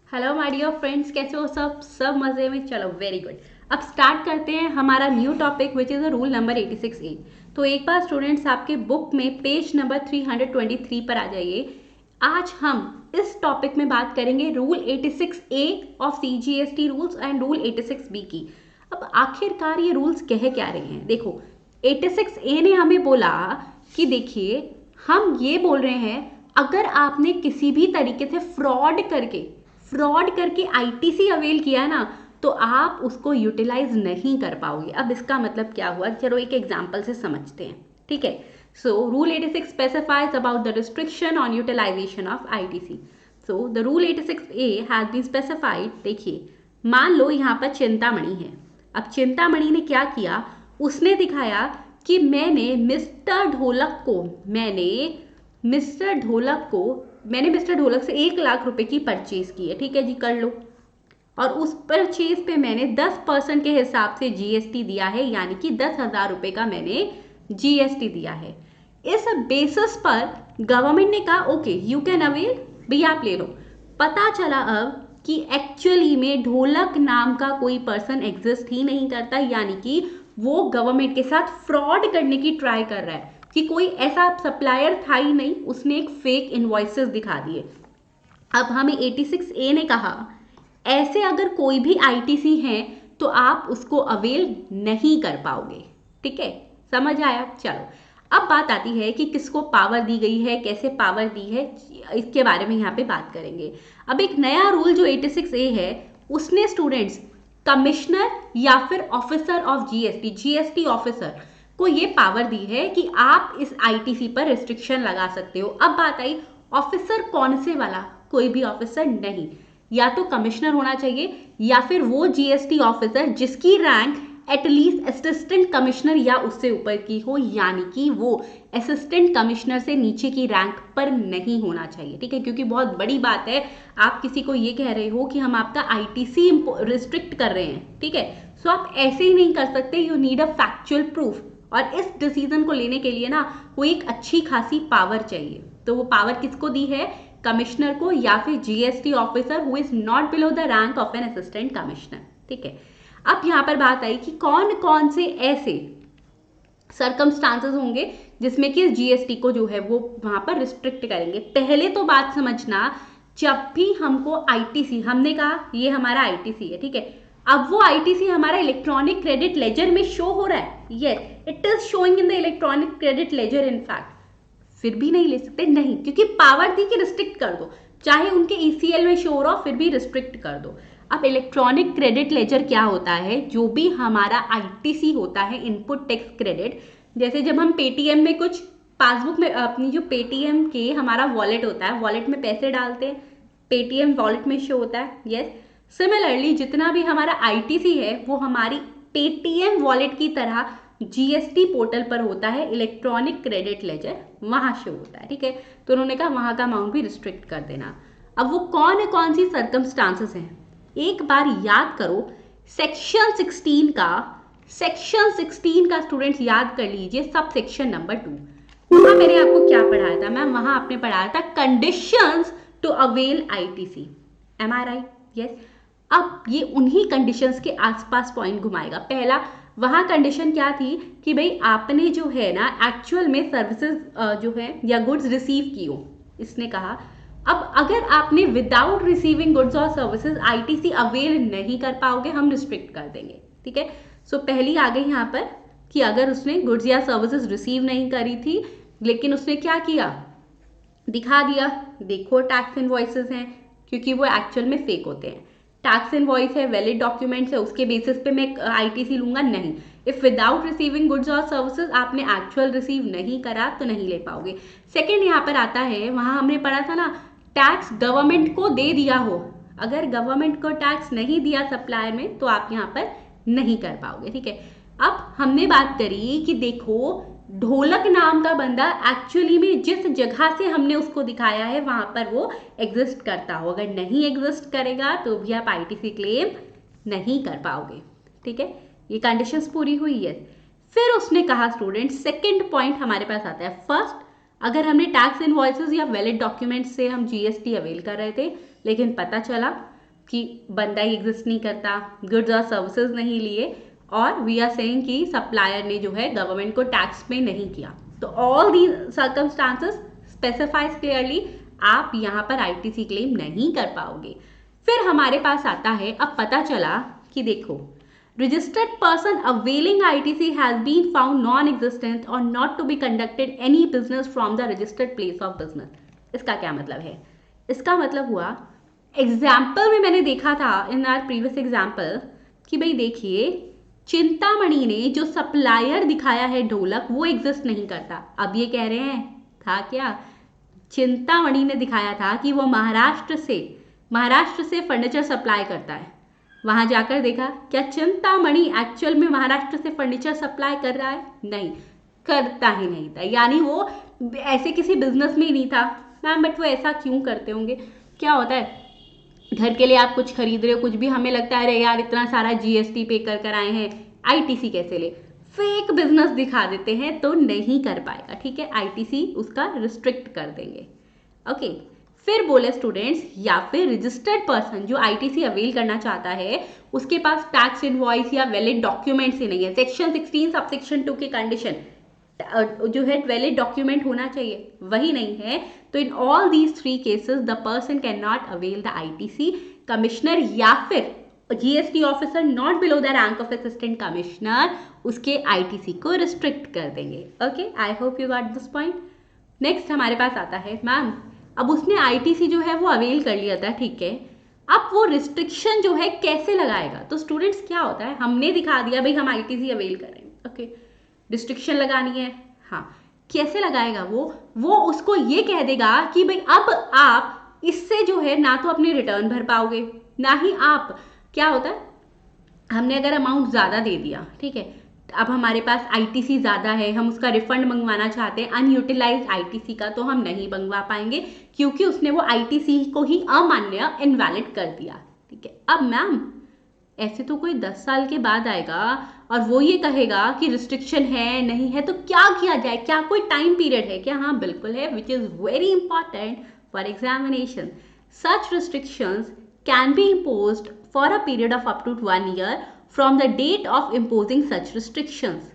Hello my dear friends, कैसे हो सब मजे में। चलो वेरी गुड। अब स्टार्ट करते हैं हमारा new topic which is a rule number 86A। तो एक बार स्टूडेंट्स आपके बुक में पेज नंबर 323 पर आ जाइए। आज हम इस टॉपिक में बात करेंगे rule 86A of CGST rules and rule 86B की। अब आखिरकार ये रूल्स कह क्या रहे हैं, देखो 86A ने हमें बोला कि देखिए हम ये बोल रहे हैं अगर आपने किसी भी तरीके से फ्रॉड करके आईटीसी अवेल किया ना तो आप उसको यूटिलाइज नहीं कर पाओगे। अब इसका मतलब क्या हुआ, चलो एक एग्जांपल से समझते हैं। ठीक है, so rule 86 specifies about the restriction on utilisation of ITC. So the rule 86A has been specified. देखिए मान लो यहाँ पर चिंतामणि है। अब चिंतामणि ने क्या किया, उसने दिखाया कि मैंने मिस्टर ढोलक से 1 लाख रुपए की परचेज की है। ठीक है जी, कर लो। और उस परचेज पे मैंने 10% के हिसाब से जीएसटी दिया है, यानी कि 10,000 रुपए का मैंने जीएसटी दिया है। इस बेसिस पर गवर्नमेंट ने कहा ओके यू कैन अवेल, भैया आप ले लो। पता चला अब कि एक्चुअली में ढोलक नाम का कोई पर्सन एग्जिस्ट ही नहीं करता, यानी कि वो गवर्नमेंट के साथ फ्रॉड करने की ट्राई कर रहा है कि कोई ऐसा सप्लायर था ही नहीं, उसने एक फेक इनवॉइसेस दिखा दिए। अब हमें 86A ने कहा ऐसे अगर कोई भी आईटीसी है तो आप उसको अवेल नहीं कर पाओगे। ठीक है, समझ आया। चलो अब बात आती है कि किसको पावर दी गई है, कैसे पावर दी है, इसके बारे में यहाँ पे बात करेंगे। अब एक नया रूल जो 86A है उसने स्टूडेंट्स कमिश्नर या फिर ऑफिसर ऑफ जीएसटी ऑफिसर को ये पावर दी है कि आप इस आईटीसी पर रिस्ट्रिक्शन लगा सकते हो। अब बात आई ऑफिसर कौन से वाला, कोई भी ऑफिसर नहीं, या तो कमिश्नर होना चाहिए या फिर वो जीएसटी ऑफिसर जिसकी रैंक एटलीस्ट असिस्टेंट कमिश्नर या उससे ऊपर की हो, यानी कि वो असिस्टेंट कमिश्नर से नीचे की रैंक पर नहीं होना चाहिए। ठीक है, क्योंकि बहुत बड़ी बात है, आप किसी को ये कह रहे हो कि हम आपका आईटीसी रिस्ट्रिक्ट कर रहे हैं। ठीक है, सो आप ऐसे ही नहीं कर सकते, you need a factual proof. और इस डिसीजन को लेने के लिए ना कोई एक अच्छी खासी पावर चाहिए। तो वो पावर किसको दी है, कमिश्नर को या फिर GST officer who is not below the rank of an assistant commissioner. ठीक है, अब यहां पर बात आई कि कौन कौन से ऐसे सर्कमस्टांसेस होंगे जिसमें कि जीएसटी को जो है वो वहां पर रिस्ट्रिक्ट करेंगे। पहले तो बात समझना, जब भी हमको आईटीसी, हमने कहा ये हमारा आईटीसी है। ठीक है, अब वो आईटीसी हमारा इलेक्ट्रॉनिक क्रेडिट लेजर में शो हो रहा है, yes it is showing in the electronic credit laser in fact, फिर भी नहीं ले सकते, नहीं, क्योंकि पावर दी कि रिस्ट्रिक्ट कर दो, चाहे उनके ईसीएल में शो हो रहा हो फिर भी रिस्ट्रिक्ट कर दो। अब इलेक्ट्रॉनिक क्रेडिट लेजर क्या होता है, जो भी हमारा आईटीसी होता है इनपुट टैक्स क्रेडिट, जैसे जब हम पेटीएम में कुछ पासबुक में अपनी जो पेटीएम के हमारा वॉलेट होता है, वॉलेट में पैसे डालते हैं, पेटीएम वॉलेट में शो होता है, यस सिमिलरली जितना भी हमारा आईटीसी है वो हमारी पेटीएम वॉलेट की तरह जीएसटी पोर्टल पर होता है, इलेक्ट्रॉनिक क्रेडिट लेजर वहां शो होता है। ठीक है, तो उन्होंने कहा वहां का अमाउंट भी रिस्ट्रिक्ट कर देना। अब वो कौन सी सर्कमस्टांसेस हैं, एक बार याद करो सेक्शन 16 का स्टूडेंट्स याद कर लीजिए, सब सेक्शन नंबर 2। वहां मैंने आपको क्या पढ़ाया था, मैम वहां आपने पढ़ाया था conditions to avail ITC, am I right, yes. अब ये उन्हीं कंडीशंस के आसपास पॉइंट घुमाएगा। पहला, वहां कंडीशन क्या थी कि भाई आपने जो है ना एक्चुअल में सर्विसेज जो है या गुड्स रिसीव की हो, इसने कहा अब अगर आपने विदाउट रिसीविंग गुड्स और सर्विसेज आईटीसी अवेल नहीं कर पाओगे, हम रिस्ट्रिक्ट कर देंगे। ठीक है, सो पहली आ गई यहाँ पर कि अगर उसने गुड्स या सर्विसेज रिसीव नहीं करी थी लेकिन उसने क्या किया, दिखा दिया, देखो टैक्स इनवॉइसेस हैं, क्योंकि वो एक्चुअल में फेक होते हैं, टैक्स इनवॉइस है, वैलिड डॉक्यूमेंट्स है, उसके बेसिस पे मैं आईटीसी लूंगा, नहीं। इफ विदाउट रिसीविंग गुड्स और सर्विसेज आपने एक्चुअल रिसीव नहीं करा तो नहीं ले पाओगे। सेकंड यहाँ पर आता है, वहां हमने पढ़ा था ना टैक्स गवर्नमेंट को दे दिया हो, अगर गवर्नमेंट को टैक्स नहीं दिया सप्लायर में तो आप यहाँ पर नहीं कर पाओगे। ठीक है, अब हमने बात करी कि देखो ढोलक नाम का बंदा एक्चुअली में जिस जगह से हमने उसको दिखाया है वहां पर वो एग्जिस्ट करता हो, अगर नहीं एग्जिस्ट करेगा तो भी आप आईटीसी क्लेम नहीं कर पाओगे। ठीक है, ये कंडीशंस पूरी हुई है। फिर उसने कहा स्टूडेंट सेकंड पॉइंट हमारे पास आता है, फर्स्ट अगर हमने टैक्स इनवॉइसेस या वैलिड डॉक्यूमेंट से हम जीएसटी अवेल कर रहे थे लेकिन पता चला कि बंदा ही एग्जिस्ट नहीं करता, गुड्स और सर्विसेज नहीं लिए, और वी आर सेइंग कि सप्लायर ने जो है गवर्नमेंट को टैक्स पे नहीं किया। तो all the circumstances specifies clearly, आप यहाँ पर आईटीसी क्लेम नहीं कर पाओगे। फिर हमारे पास आता है, अब पता चला कि देखो registered person availing ITC has been found non-existent or not to be conducted any business from the registered place of business। इसका क्या मतलब है? इसका मतलब हुआ, एग्जाम्पल में मैंने देखा था इन आर प्रीवियस एग्जाम्पल कि भाई देखिए चिंतामणि ने जो सप्लायर दिखाया है ढोलक वो एग्जिस्ट नहीं करता। अब ये कह रहे हैं था क्या, चिंतामणि ने दिखाया था कि वो महाराष्ट्र से फर्नीचर सप्लाई करता है। वहां जाकर देखा क्या चिंतामणि एक्चुअल में महाराष्ट्र से फर्नीचर सप्लाई कर रहा है? नहीं, करता ही नहीं था, यानी वो ऐसे किसी बिजनेस में ही नहीं था। मैम बट वो ऐसा क्यों करते होंगे? क्या होता है, घर के लिए आप कुछ खरीद रहे हो, कुछ भी, हमें लगता है अरे यार इतना सारा जीएसटी पे कर आए हैं, आईटीसी कैसे ले, फेक बिजनेस दिखा देते हैं तो नहीं कर पाएगा। ठीक है, आईटीसी उसका रिस्ट्रिक्ट कर देंगे। ओके, फिर बोले स्टूडेंट्स, या फिर रजिस्टर्ड पर्सन जो आईटीसी अवेल करना चाहता है उसके पास टैक्स इनवॉइस या वैलिड डॉक्यूमेंट्स ही नहीं है। सेक्शन 16 सबसेक्शन 2 की कंडीशन जो है वैलिड डॉक्यूमेंट होना चाहिए, वही नहीं है, तो in all these 3 cases the person can not avail the ITC. Commissioner या फिर GST officer not below the rank of assistant commissioner उसके आईटीसी को रिस्ट्रिक्ट कर देंगे। Okay, I hope you got this point. Next हमारे पास आता है, मैम अब उसने आईटीसी जो है वो अवेल कर लिया था, ठीक है, अब वो रिस्ट्रिक्शन जो है कैसे लगाएगा? तो स्टूडेंट्स क्या होता है, हमने दिखा दिया भाई हम आईटीसी अवेल कर रहे हैं, ओके, रिस्ट्रिक्शन लगानी है, हाँ, कैसे लगाएगा वो उसको ये कह देगा कि भाई अब आप इससे जो है ना तो अपनी रिटर्न भर पाओगे, ना ही आप, क्या होता है, हमने अगर अमाउंट ज़्यादा दे दिया, ठीक है, अब हमारे पास आईटीसी ज़्यादा है, हम उसका रिफंड मंगवाना चाहते हैं अनयूटिलाइज्ड आईटीसी का, तो हम नहीं मंगवा पाएंगे क्योंकि उसने वो आईटीसी को ही अमान्य इनवैलिड कर दिया। ठीक है, अब मैम ऐसे तो कोई 10 साल के बाद आएगा और वो ये कहेगा कि रिस्ट्रिक्शन है नहीं है, तो क्या किया जाए, क्या कोई टाइम पीरियड है क्या? हाँ बिल्कुल है, which is very important for examination. Such restrictions can be imposed for a period of up to 1 year from the date of imposing such restrictions.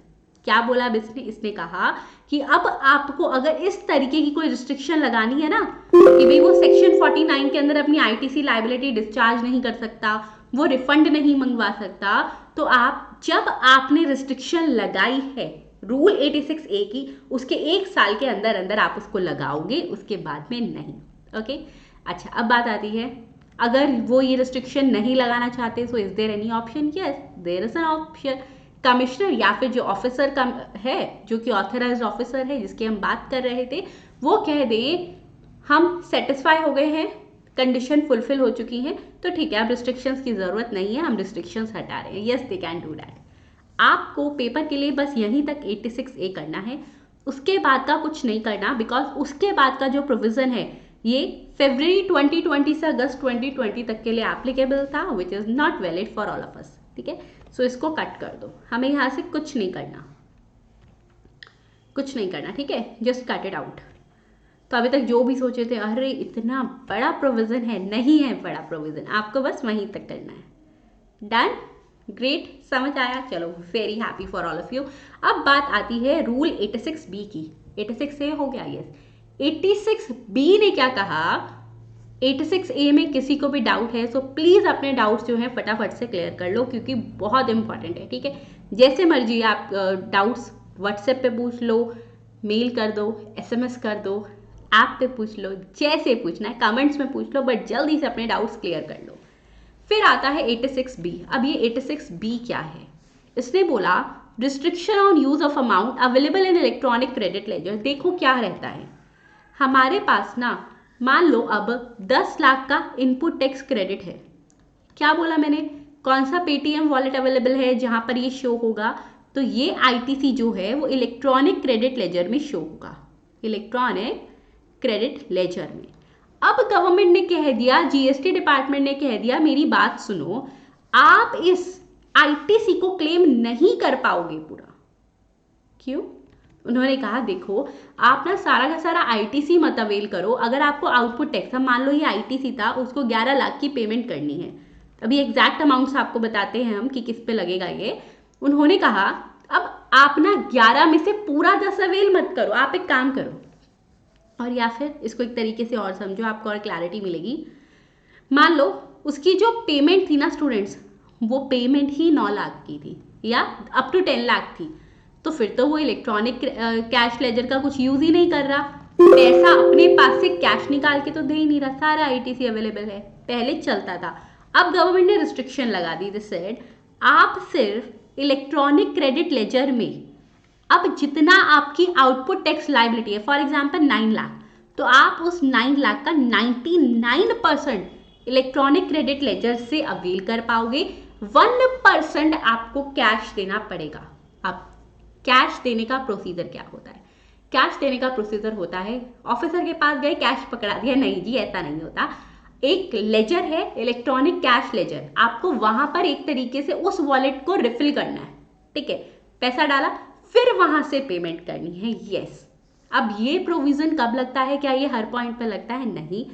क्या बोला अब इसने कहा कि अब आपको अगर इस तरीके की कोई रिस्ट्रिक्शन लगानी है ना कि भाई वो सेक्शन 49 के अंदर अपनी आईटीसी लायबिलिटी डिस्चार्ज नहीं कर सकता, वो रिफंड नहीं मंगवा सकता, तो आप जब आपने रिस्ट्रिक्शन लगाई है रूल 86A की, उसके 1 साल के अंदर अंदर आप उसको लगाओगे, उसके बाद में नहीं। ओके, अच्छा अब बात आती है, अगर वो ये रिस्ट्रिक्शन नहीं लगाना चाहते, so is there any option? Yes, there is an option. Commissioner या फिर जो ऑफिसर का है, जो कि ऑथराइज्ड ऑफिसर है जिसकी हम बात कर रहे थे, वो कह दें हम सेटिस्फाई हो गए हैं, कंडीशन फुलफिल हो चुकी हैं, तो ठीक है अब रिस्ट्रिक्शंस की ज़रूरत नहीं है, हम रिस्ट्रिक्शंस हटा रहे हैं। Yes, they can do that. आपको पेपर के लिए बस यहीं तक 86A करना है, उसके बाद का कुछ नहीं करना, बिकॉज उसके बाद का जो प्रोविज़न है ये फरवरी 2020 से अगस्त 2020 तक के लिए एप्लीकेबल था, which is not valid for all of us. ठीक है, सो इसको कट कर दो, हमें यहाँ से कुछ नहीं करना, कुछ नहीं करना, ठीक है, जस्ट कट इट आउट। तो अभी तक जो भी सोचे थे अरे इतना बड़ा प्रोविज़न है, नहीं है बड़ा प्रोविज़न, आपको बस वहीं तक करना है। डन, ग्रेट, समझ आया, चलो very happy for all of you. अब बात आती है रूल 86B की। 86A हो गया, यस। 86B ने क्या कहा, 86A में किसी को भी डाउट है सो प्लीज़ अपने डाउट्स जो हैं फटाफट से क्लियर कर लो, क्योंकि बहुत इंपॉर्टेंट है। ठीक है, जैसे मर्जी आप डाउट्स व्हाट्सएप पे पूछ लो, मेल कर दो, SMS कर दो, ऐप पे पूछ लो, जैसे पूछना है कमेंट्स में पूछ लो, बट जल्दी से अपने डाउट्स क्लियर कर लो। फिर आता है 86B। अब ये 86B क्या है? इसने बोला restriction on use of amount available in electronic credit laser. देखो क्या रहता है, हमारे पास ना मान लो अब 10 लाख का इनपुट टैक्स क्रेडिट है। क्या बोला मैंने, कौन सा पेटीएम वॉलेट अवेलेबल है जहां पर ये शो होगा, तो ये आईटीसी जो है वो इलेक्ट्रॉनिक क्रेडिट लेजर में शो होगा, इलेक्ट्रॉनिक क्रेडिट लेजर में। अब गवर्नमेंट ने कह दिया, जीएसटी डिपार्टमेंट ने कह दिया, मेरी बात सुनो, आप इस आईटीसी को क्लेम नहीं कर पाओगे पूरा। क्यों? उन्होंने कहा देखो आप ना सारा का सारा आईटीसी मत अवेल करो, अगर आपको आउटपुट टैक्स, हम मान लो ये आईटीसी था, उसको 11 लाख की पेमेंट करनी है, अभी एग्जैक्ट अमाउंट्स आपको बताते हैं हम कि किस पे लगेगा ये। उन्होंने कहा अब आप ना 11 में से पूरा 10 अवेल मत करो, आप एक काम करो, और या फिर इसको एक तरीके से और समझो, आपको और क्लैरिटी मिलेगी। मान लो उसकी जो पेमेंट थी ना स्टूडेंट्स, वो पेमेंट ही 9 लाख की थी या अप टू 10 लाख थी, तो फिर तो वो इलेक्ट्रॉनिक कैश लेजर का कुछ यूज ही नहीं कर रहा, पैसा अपने पास से कैश निकाल के तो दे ही नहीं रहा, सारा आईटीसी अवेलेबल है, पहले चलता था। अब गवर्नमेंट ने रिस्ट्रिक्शन लगा दी, दिस सेड आप सिर्फ इलेक्ट्रॉनिक क्रेडिट लेजर में अब जितना आपकी आउटपुट टैक्स लायबिलिटी है, फॉर एग्जांपल 9 लाख, तो आप उस 9 लाख का 99% इलेक्ट्रॉनिक क्रेडिट लेजर से अवेल कर पाओगे, 1% आपको कैश देना पड़ेगा। अब कैश देने का प्रोसीजर क्या होता है? कैश देने का प्रोसीजर होता है, ऑफिसर के पास गए कैश पकड़ा दिया, नहीं जी ऐसा नहीं होता। एक लेजर है इलेक्ट्रॉनिक कैश लेजर, आपको वहां पर एक तरीके से उस वॉलेट को रिफिल करना है, ठीक है, पैसा डाला फिर वहां से पेमेंट करनी है, यस। अब ये प्रोविजन कब लगता है? क्या ये हर पॉइंट पर लगता है? नहीं,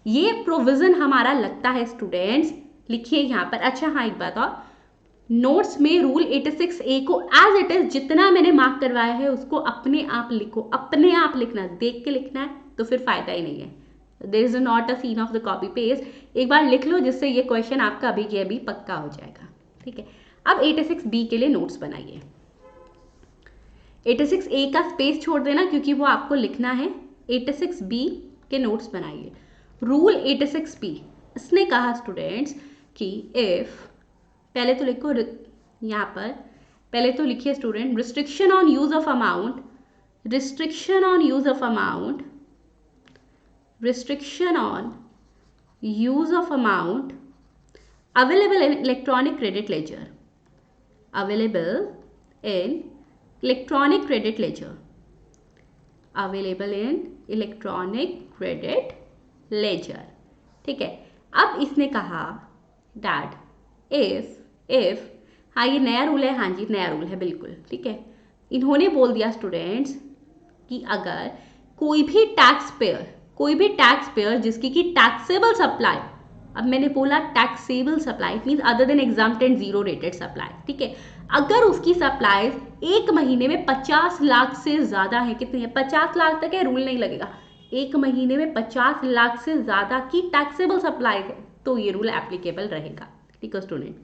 ये प्रोविजन हमारा लगता है स्टूडेंट्स, लिखिए यहाँ पर। अच्छा हाँ, एक बात और, नोट्स में रूल 86A को एज इट इज जितना मैंने मार्क करवाया है उसको अपने आप लिखो, अपने आप लिखना, देख के लिखना है तो फिर फायदा ही नहीं है, there is not a scene of the copy paste, एक बार लिख लो जिससे ये क्वेश्चन आपका अभी के अभी पक्का हो जाएगा, ठीक है। अब 86B के लिए नोट्स बनाइए, 86A का स्पेस छोड़ देना क्योंकि वो आपको लिखना है, 86B के नोट्स बनाइए। रूल 86B, इसने कहा स्टूडेंट्स कि इफ, पहले तो लिखो यहाँ पर, पहले तो लिखिए student, restriction on use of amount, restriction on use of amount, restriction on use of amount available in electronic credit laser, available in electronic credit laser, available in electronic credit ledger, ठीक है। अब इसने कहा that if, हाँ ये नया rule है, हाँ जी नया रूल है बिल्कुल, ठीक है। इन्होंने बोल दिया स्टूडेंट्स कि अगर कोई भी टैक्स पेयर जिसकी की टैक्सेबल सप्लाई, अब मैंने बोला taxable supply, it means other than exempt and zero rated supply, ठीक है, अगर उसकी सप्लाई एक महीने में 50 लाख से ज्यादा है, कितनी है? 50 लाख तक है, रूल नहीं लगेगा, एक महीने में 50 लाख से ज्यादा की टैक्सेबल सप्लाई है तो ये रूल एप्लीकेबल रहेगा, ठीक है student.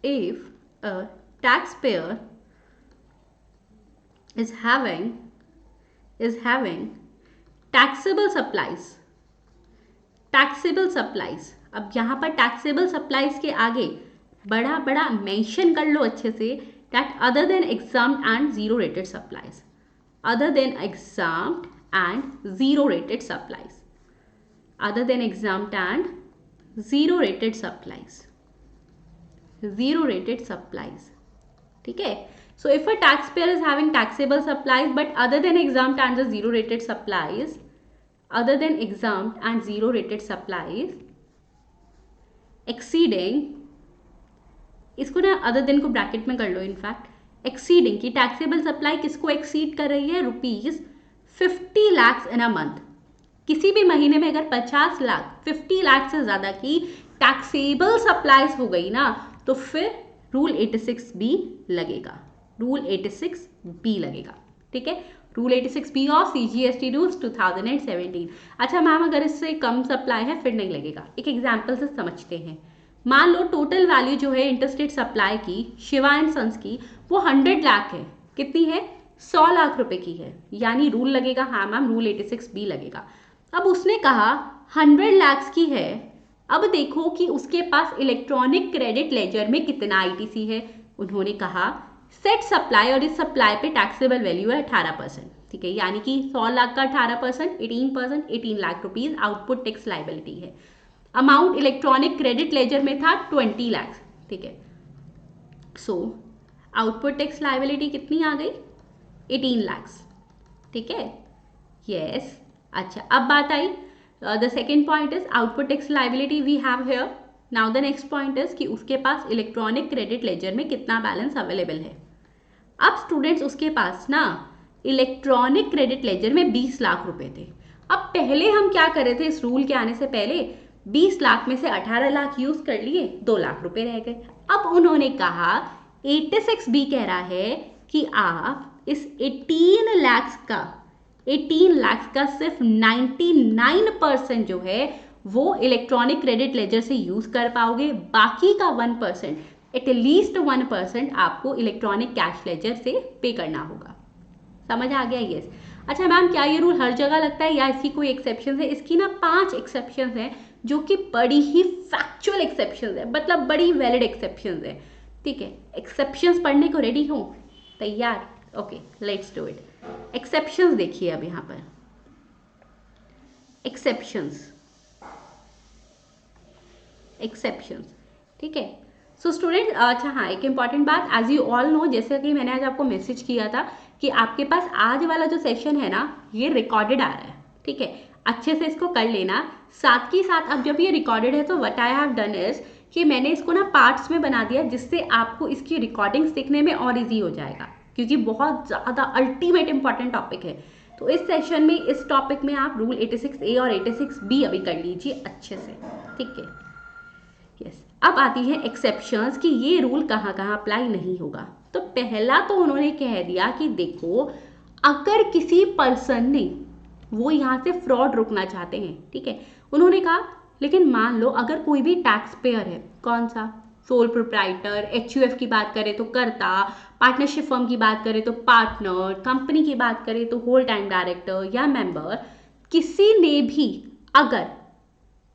If a tax payer is having taxable supplies, अब यहाँ पर taxable supplies के आगे बड़ा मेंशन कर लो अच्छे से, that other than exempt and zero rated supplies, other than exempt and zero rated supplies, other than exempt and zero rated supplies, zero rated supplies, ठीक है। So if a taxpayer is having taxable supplies but other than exempt and the zero rated supplies, other than exempt and zero rated supplies exceeding, इसको ना other than को bracket में कर लो, in fact exceeding की taxable supply किसको exceed कर रही है? ₹50 lakhs in a month, किसी भी महीने में अगर 50 लाख 50 लाख से ज़्यादा की टैक्सेबल सप्लाईज हो गई ना तो फिर रूल 86B लगेगा, रूल 86B लगेगा, ठीक है, rule 86B of CGST rules 2017। अच्छा मैम अगर इससे कम सप्लाई है फिर नहीं लगेगा, एक एग्जाम्पल से समझते हैं। मान लो टोटल वैल्यू जो है इंटरस्टेट सप्लाई की शिवा एंड सन्स की वो 100 लाख है, कितनी है? 100 लाख रुपए की है, यानी रूल लगेगा, हाँ मैम रूल 86B लगेगा। अब उसने कहा 100 लाख की है, अब देखो कि उसके पास इलेक्ट्रॉनिक क्रेडिट लेजर में कितना ITC है। उन्होंने कहा सेट सप्लाई और इस सप्लाई पे टैक्सेबल वैल्यू है 18%, ठीक है, यानी कि 100 लाख का 18%, 18%, 18 lakh rupees output tax liability है। अमाउंट इलेक्ट्रॉनिक क्रेडिट लेजर में था 20 लाख, ठीक है, सो आउटपुट टैक्स लाइबिलिटी कितनी आ गई? 18 लाख, ठीक है, यस। अच्छा अब बात आई, the second point is output tax liability we have here. Now the next point is कि उसके पास इलेक्ट्रॉनिक क्रेडिट लेजर में कितना बैलेंस अवेलेबल है। अब स्टूडेंट्स उसके पास ना इलेक्ट्रॉनिक क्रेडिट लेजर में 20 लाख रुपए थे। अब पहले हम क्या कर रहे थे, इस रूल के आने से पहले 20 लाख में से 18 लाख यूज कर लिए, 2 लाख रुपए रह गए। अब उन्होंने कहा 86B कह रहा है कि आप इस 18 लाख का सिर्फ 99% जो है वो इलेक्ट्रॉनिक क्रेडिट लेजर से यूज कर पाओगे, बाकी का 1%, एटलीस्ट 1% आपको इलेक्ट्रॉनिक कैश लेजर से पे करना होगा। समझ आ गया? यस। अच्छा मैम, क्या ये रूल हर जगह लगता है या इसकी कोई एक्सेप्शन है? इसकी ना 5 एक्सेप्शन हैं जो कि बड़ी ही फैक्चुअल एक्सेप्शन है, मतलब बड़ी वैलिड एक्सेप्शन है। ठीक है, एक्सेप्शंस पढ़ने को रेडी हो? तैयार? Okay, let's do it. Exceptions देखिए अब यहाँ पर एक्सेप्शंस, ठीक है। सो स्टूडेंट, अच्छा हाँ, एक इंपॉर्टेंट बात, एज यू ऑल नो, जैसे कि मैंने आज आपको मैसेज किया था कि आपके पास आज वाला जो सेशन है ना, ये रिकॉर्डेड आ रहा है। ठीक है, अच्छे से इसको कर लेना। साथ ही साथ अब जब ये रिकॉर्डेड है तो what I have done is कि मैंने इसको ना पार्ट्स में बना दिया, जिससे आपको इसकी रिकॉर्डिंग सीखने में और इजी हो जाएगा, क्योंकि बहुत ज़्यादा अल्टीमेट इंपॉर्टेंट टॉपिक है। तो इस सेशन में, इस टॉपिक में आप रूल 86A और 86B अभी कर लीजिए अच्छे से। ठीक है, यस। अब आती है एक्सेप्शंस कि ये रूल कहाँ कहाँ अप्लाई नहीं होगा। तो पहला तो उन्होंने कह दिया कि देखो, अगर किसी पर्सन ने, वो यहाँ से फ्रॉड रोकना चाहते हैं, ठीक है, उन्होंने कहा लेकिन मान लो अगर कोई भी टैक्स पेयर है, कौन सा, सोल प्रोप्राइटर, HUF की बात करें तो कर्ता, पार्टनरशिप फर्म की बात करें तो पार्टनर, कंपनी की बात करें तो होल टाइम डायरेक्टर या मेंबर, किसी ने भी अगर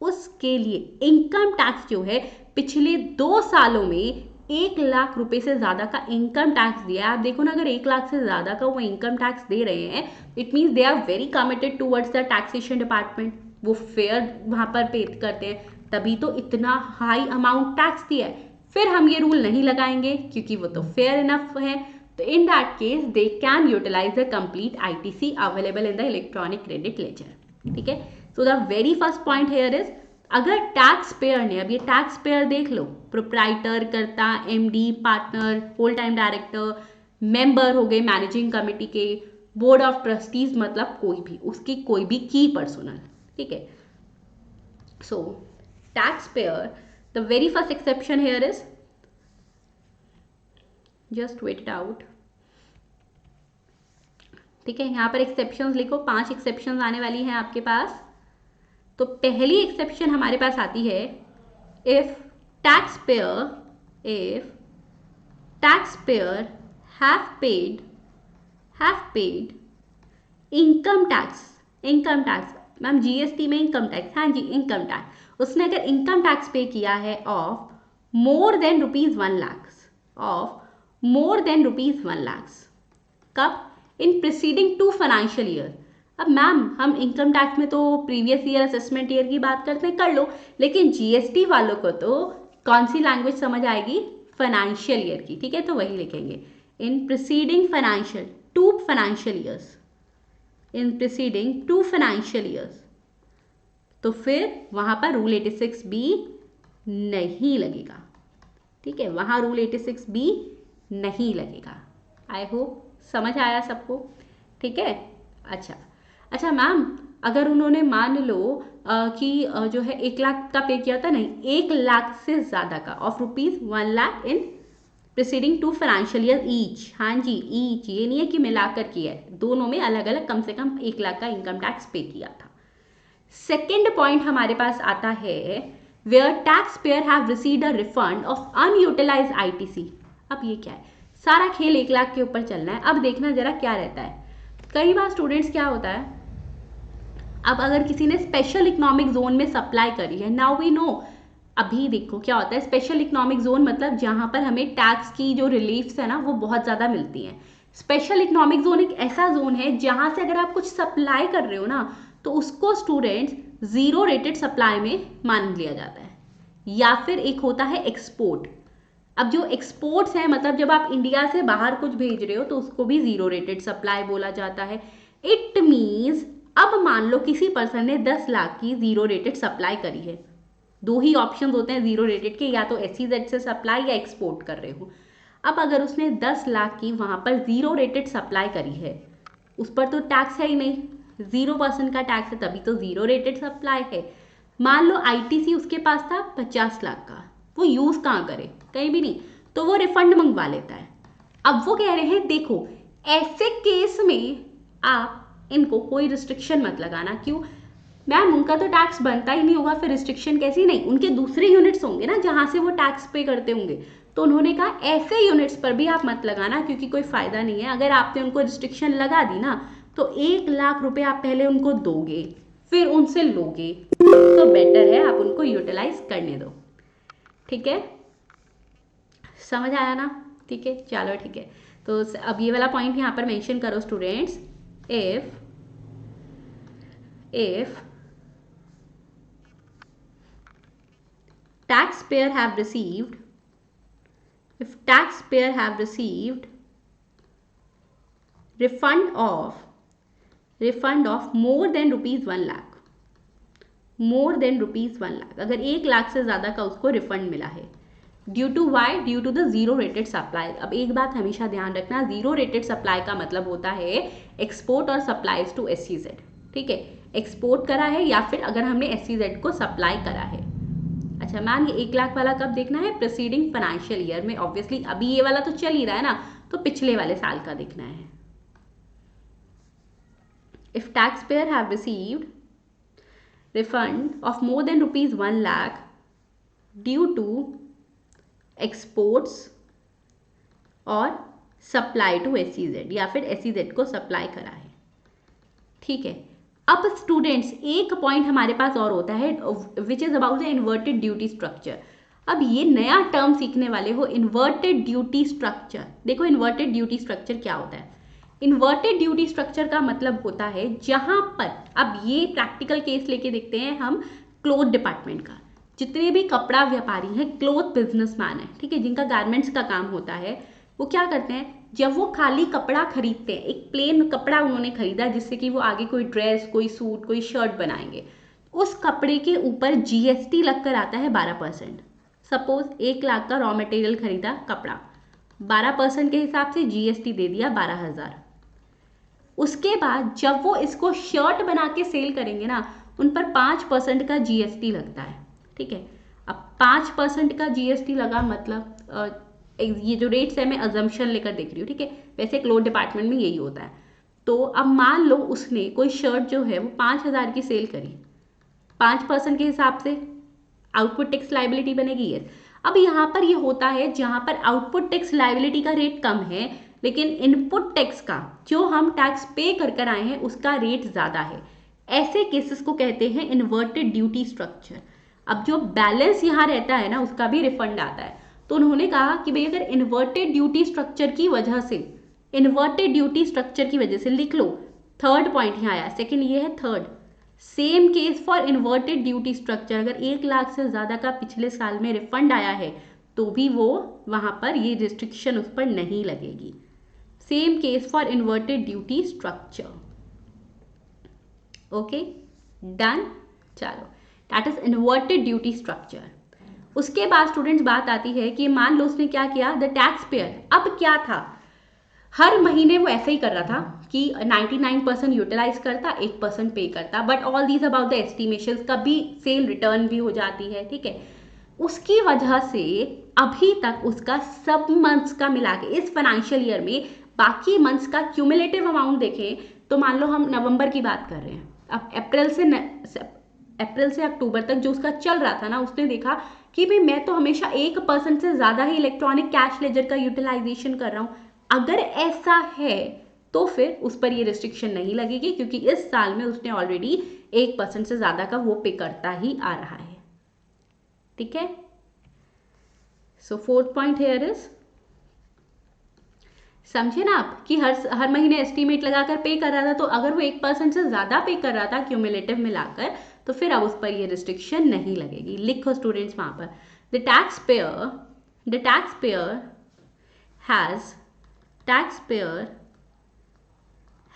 उसके लिए इनकम टैक्स जो है पिछले 2 सालों में 1 लाख रुपए से ज़्यादा का इनकम टैक्स दिया, आप देखो ना, अगर 1 लाख से ज़्यादा का वो इनकम टैक्स दे रहे हैं, it means they are very committed towards the taxation department, वो फेयर वहाँ पर पे करते हैं, तभी तो इतना हाई अमाउंट टैक्स दिया है। फिर हम ये रूल नहीं लगाएंगे क्योंकि वो तो फेयर इनफ है। तो in that case they can utilise the complete ITC available in the electronic credit ledger. ठीक है, so the very first point here is, अगर टैक्स पेयर ने, अब ये टैक्स पेयर देख लो, proprietor, karta, MD, partner, whole time director, member हो गए मैनेजिंग कमेटी के, बोर्ड ऑफ ट्रस्टीज, मतलब कोई भी, उसकी कोई भी की पर्सनल। ठीक है, so tax payer, the very first exception here is, just wait it out. ठीक है, यहाँ पर एक्सेप्शंस लिखो, 5 एक्सेप्शंस आने वाली हैं आपके पास। तो पहली एक्सेप्शन हमारे पास आती है, if tax payer have paid income tax, ma'am GST में इनकम टैक्स, हाँ जी इनकम टैक्स, उसने अगर इनकम टैक्स पे किया है of more than rupees 1 lakh, कब, इन प्रीसीडिंग 2 फाइनेंशियल ईयर। अब मैम हम इनकम टैक्स में तो प्रीवियस ईयर असेसमेंट ईयर की बात करते हैं, कर लो, लेकिन GST वालों को तो कौन सी लैंग्वेज समझ आएगी, फाइनेंशियल ईयर की। ठीक है, तो वही लिखेंगे, इन प्रीसीडिंग 2 फाइनेंशियल ईयर्स, तो फिर वहां पर रूल 86B नहीं लगेगा। ठीक है, वहां रूल 86B नहीं लगेगा। आई होप समझ आया सबको। ठीक है, अच्छा मैम, अगर उन्होंने मान लो कि जो है 1 लाख का पे किया था, नहीं 1 लाख से ज़्यादा का, of rupees 1 lakh in preceding 2 financial year each, हाँ जी ईच, ये नहीं है कि मिलाकर किया है, दोनों में अलग अलग कम से कम 1 लाख का इनकम टैक्स पे किया था। सेकेंड पॉइंट हमारे पास आता है, where tax payer have received a refund of unutilised ITC। अब ये क्या है, सारा खेल 1 लाख के ऊपर चलना है। अब देखना जरा क्या रहता है, कई बार स्टूडेंट्स क्या होता है, अब अगर किसी ने स्पेशल इकोनॉमिक जोन में सप्लाई करी है, नाउ वी नो, अभी देखो क्या होता है, स्पेशल इकोनॉमिक जोन मतलब जहां पर हमें टैक्स की जो रिलीफ्स है ना वो बहुत ज़्यादा मिलती हैं। स्पेशल इकोनॉमिक जोन एक ऐसा जोन है जहां से अगर आप कुछ सप्लाई कर रहे हो ना, तो उसको स्टूडेंट्स 0 रेटेड सप्लाई में मान लिया जाता है। या फिर एक होता है एक्सपोर्ट। अब जो एक्सपोर्ट्स हैं, मतलब जब आप इंडिया से बाहर कुछ भेज रहे हो तो उसको भी 0 रेटेड सप्लाई बोला जाता है। इट मीन्स अब मान लो किसी पर्सन ने 10 लाख की 0 रेटेड सप्लाई करी है, 2 ही ऑप्शन होते हैं 0 रेटेड के, या तो SEZ से सप्लाई या एक्सपोर्ट कर रहे हो। अब अगर उसने 10 लाख की वहाँ पर 0 रेटेड सप्लाई करी है, उस पर तो टैक्स है ही नहीं, 0% का टैक्स है, तभी तो 0 रेटेड सप्लाई है। मान लो आईटीसी उसके पास था 50 लाख का, वो यूज़ कहाँ करे, कहीं भी नहीं, तो वो रिफंड मंगवा लेता है। अब वो कह रहे हैं देखो ऐसे केस में आप इनको कोई रिस्ट्रिक्शन मत लगाना। क्यों मैम, उनका तो टैक्स बनता ही नहीं होगा, फिर रिस्ट्रिक्शन कैसी? नहीं, उनके दूसरे यूनिट्स होंगे ना जहाँ से वो टैक्स पे करते होंगे। तो उन्होंने कहा ऐसे यूनिट्स पर भी आप मत लगाना, क्योंकि कोई फ़ायदा नहीं है। अगर आपने उनको रिस्ट्रिक्शन लगा दी ना तो 1 लाख रुपए आप पहले उनको दोगे, फिर उनसे लोगे, तो बेटर है आप उनको यूटिलाइज करने दो। ठीक है, समझ आया ना? ठीक है, चलो ठीक है। तो अब ये वाला पॉइंट यहाँ पर मेंशन करो students. If taxpayer have received refund of more than rupees 1 lakh, अगर 1 लाख से ज़्यादा का उसको रिफंड मिला है, due to the zero rated supply. अब एक बात हमेशा ध्यान रखना, जीरो रेटेड सप्लाई का मतलब होता है एक्सपोर्ट और सप्लाईज टू SEZ। ठीक है, एक्सपोर्ट करा है या फिर अगर हमने SEZ को सप्लाई करा है। अच्छा मैम, ये 1 लाख वाला कब देखना है? प्रीसीडिंग फाइनेंशियल ईयर में। ऑब्वियसली अभी ये वाला तो चल ही रहा है ना, तो पिछले वाले साल का देखना है। If tax payer have received refund of more than rupees 1 lakh due to exports और सप्लाई टू SEZ, या फिर SEZ को सप्लाई करा है। ठीक है, अब स्टूडेंट्स एक पॉइंट हमारे पास और होता है which is about the inverted duty structure. अब ये नया टर्म सीखने वाले हो, इन्वर्टेड ड्यूटी स्ट्रक्चर। देखो इन्वर्टेड ड्यूटी स्ट्रक्चर क्या होता है। इन्वर्टेड ड्यूटी स्ट्रक्चर का मतलब होता है जहां पर, अब ये प्रैक्टिकल केस लेके देखते हैं हम क्लोथ डिपार्टमेंट का। जितने भी कपड़ा व्यापारी हैं, क्लोथ बिजनेसमैन है, ठीक है, जिनका गारमेंट्स का काम होता है, वो क्या करते हैं, जब वो खाली कपड़ा खरीदते हैं, एक प्लेन कपड़ा उन्होंने खरीदा जिससे कि वो आगे कोई ड्रेस, कोई सूट, कोई शर्ट बनाएंगे, उस कपड़े के ऊपर GST लगकर आता है 12%। सपोज 1 लाख का रॉ मटेरियल खरीदा कपड़ा, 12% के हिसाब से GST दे दिया 12,000। उसके बाद जब वो इसको शर्ट बना के सेल करेंगे ना, उन पर 5% का GST लगता है। ठीक है, अब 5% का GST लगा मतलब ये जो रेट्स है मैं अजम्पशन लेकर देख रही हूँ। ठीक है, वैसे क्लोथ डिपार्टमेंट में यही होता है। तो अब मान लो उसने कोई शर्ट जो है वो 5,000 की सेल करी, 5% के हिसाब से आउटपुट टैक्स लाइबिलिटी बनेगी ये। अब यहाँ पर ये होता है जहाँ पर आउटपुट टैक्स लाइबिलिटी का रेट कम है, लेकिन इनपुट टैक्स का जो हम टैक्स पे कर आए हैं उसका रेट ज़्यादा है। ऐसे केसेस को कहते हैं इन्वर्टेड ड्यूटी स्ट्रक्चर। अब जो बैलेंस यहाँ रहता है ना, उसका भी रिफंड आता है। तो उन्होंने कहा कि भाई अगर इन्वर्टेड ड्यूटी स्ट्रक्चर की वजह से, लिख लो, थर्ड पॉइंट यहाँ आया, सेकंड ये है third. Same case for inverted duty structure, अगर 1 लाख से ज़्यादा का पिछले साल में रिफंड आया है तो भी वो वहाँ पर ये रिस्ट्रिक्शन उस पर नहीं लगेगी। Same case for inverted duty structure. Okay done, चलो that is inverted duty structure. उसके बाद स्टूडेंट्स बात आती है कि मान लो उसने क्या किया, द टैक्स पेयर। अब क्या था, हर महीने वो ऐसे ही कर रहा था कि 99% यूटिलाइज करता, 1% पे करता, but all these about the estimations, कभी सेल रिटर्न भी हो जाती है। ठीक है, उसकी वजह से अभी तक उसका सब मंथ्स का मिला के इस फाइनेंशियल ईयर में बाकी मंथ्स का क्यूमुलेटिव अमाउंट देखें तो मान लो हम नवंबर की बात कर रहे हैं, अब अप्रैल से अक्टूबर तक जो उसका चल रहा था ना, उसने देखा कि भाई मैं तो हमेशा 1% से ज़्यादा ही इलेक्ट्रॉनिक कैश लेजर का यूटिलाइजेशन कर रहा हूँ। अगर ऐसा है तो फिर उस पर ये रिस्ट्रिक्शन नहीं लगेगी, क्योंकि इस साल में उसने ऑलरेडी 1% से ज़्यादा का वो पे करता ही आ रहा है। ठीक है, सो फोर्थ पॉइंट हेयर इज, समझे ना आप कि हर महीने एस्टीमेट लगाकर पे कर रहा था, तो अगर वो 1% से ज़्यादा पे कर रहा था क्यूमुलेटिव मिलाकर, तो फिर अब उस पर ये रिस्ट्रिक्शन नहीं लगेगी। लिखो स्टूडेंट्स वहाँ पर, the tax payer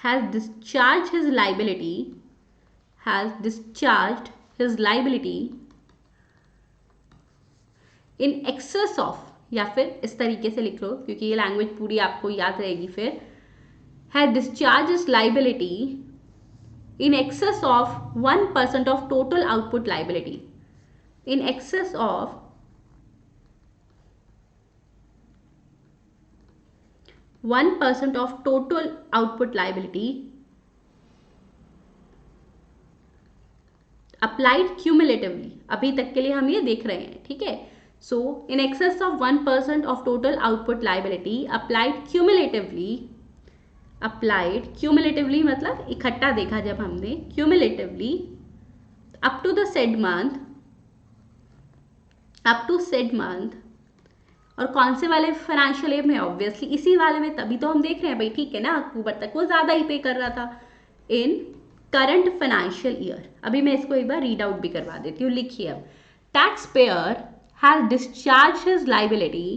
has discharged his liability in excess of या फिर इस तरीके से लिख लो क्योंकि ये लैंग्वेज पूरी आपको याद रहेगी फिर, has discharges liability in excess of 1% of total output liability, in excess of 1% of total output liability applied cumulatively, अभी तक के लिए हम ये देख रहे हैं, ठीक है। So in excess of 1% of total output liability applied cumulatively, applied cumulatively मतलब इकट्ठा देखा जब हमने, cumulatively up to the said month, up to said month, और कौन से वाले फाइनेंशियल ईयर में, ऑब्वियसली इसी वाले में, तभी तो हम देख रहे हैं भाई, ठीक है ना, अक्टूबर तक वो ज़्यादा ही पे कर रहा था। इन करंट फाइनेंशियल ईयर, अभी मैं इसको एक बार रीड आउट भी करवा देती हूँ, लिखिए अब, tax payer has discharge his liability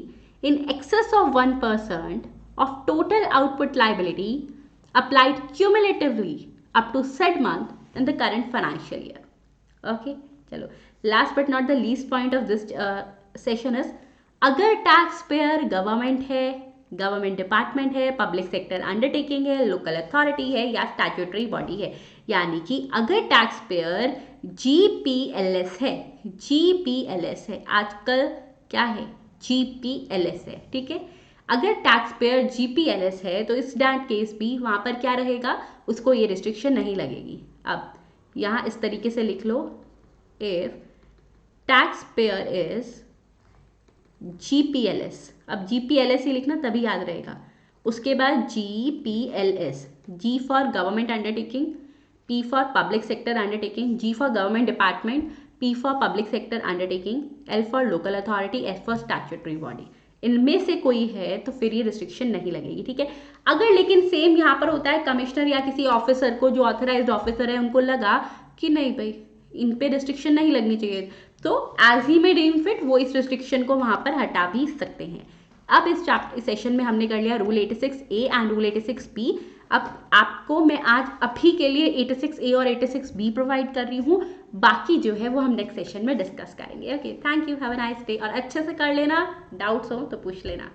in excess of 1% of total output liability applied cumulatively up to said month in the current financial year. Okay, चलो, last but not the least point of this session is, अगर tax pair government है, government department है, public sector undertaking है, local authority है या statutory body है, यानी कि अगर टैक्स पेयर जीपीएलएस है, जीपीएलएस है, आजकल क्या है, जीपीएलएस है, ठीक है, अगर टैक्स पेयर जीपीएलएस है तो इस दैट केस भी वहाँ पर क्या रहेगा, उसको ये रिस्ट्रिक्शन नहीं लगेगी। अब यहाँ इस तरीके से लिख लो, if tax payer is GPLS, अब जीपीएलएस ही लिखना तभी याद रहेगा, उसके बाद GPLS, G for government undertaking, P for public sector undertaking, G for government department, P for public sector undertaking, L for local authority, S for statutory body, इनमें से कोई है तो फिर ये रिस्ट्रिक्शन नहीं लगेगी, ठीक है। अगर लेकिन सेम यहाँ पर होता है, कमिश्नर या किसी ऑफिसर को, जो ऑथराइज्ड ऑफिसर है, उनको लगा कि नहीं भाई इन पे रिस्ट्रिक्शन नहीं लगनी चाहिए, तो एज ही में डीम फिट वो इस रिस्ट्रिक्शन को वहाँ पर हटा भी सकते हैं। अब इस सेशन में हमने कर लिया rule 86A and rule 86B। अब आपको मैं आज अभी के लिए 86A और 86B प्रोवाइड कर रही हूँ, बाकी जो है वो हम नेक्स्ट सेशन में डिस्कस करेंगे। Okay, thank you, have a nice day, और अच्छे से कर लेना, डाउट्स हो तो पूछ लेना।